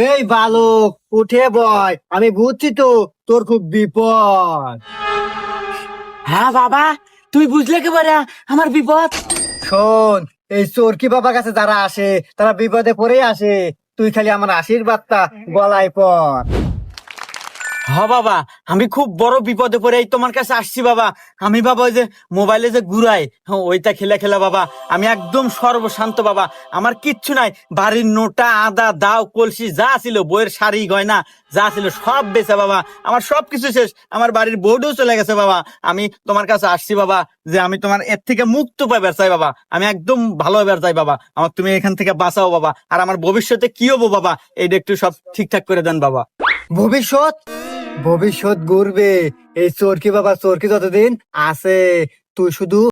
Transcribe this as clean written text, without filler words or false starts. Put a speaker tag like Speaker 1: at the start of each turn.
Speaker 1: এই বালক, উঠে বয়, আমি বুঝছি তো তোর খুব বিপদ।
Speaker 2: হ্যাঁ বাবা, তুই বুঝলে কি করে আমার বিপদ?
Speaker 1: শোন, এই চোরকি বাবার কাছে যারা আসে তারা বিপদে পড়েই আসে। তুই খালি আমার আশীর্বাদটা গলায় পর।
Speaker 2: বাবা, আমি খুব বড় বিপদে পড়ে এই তোমার কাছে আসছি বাবা। আমি বাবা ওই যে মোবাইলে যে ঘুরাই, ওইটা খেলা খেলা বাবা আমি একদম সর্বশান্ত বাবা। আমার কিচ্ছু নাই, বাড়ির নোটা আদা দাও কলসি যা ছিল, বইয়ের শাড়ি গয়না যা ছিল সব বেচে বাবা, আমার সব কিছু শেষ। আমার বাড়ির বউটাও চলে গেছে বাবা। আমি তোমার কাছে আসছি বাবা যে আমি তোমার এর থেকে মুক্ত পাইবার চাই বাবা। আমি একদম ভালো হইবার চাই বাবা, আমার তুমি এখান থেকে বাঁচাও বাবা। আর আমার ভবিষ্যতে কি হবো বাবা, এইটা একটু সব ঠিকঠাক করে দেন বাবা।
Speaker 1: ভবিষ্যৎ ভবিষ্যৎ গড়বে এই চোরকি বাবা, চোরকি যতদিন আছে তুই শুধু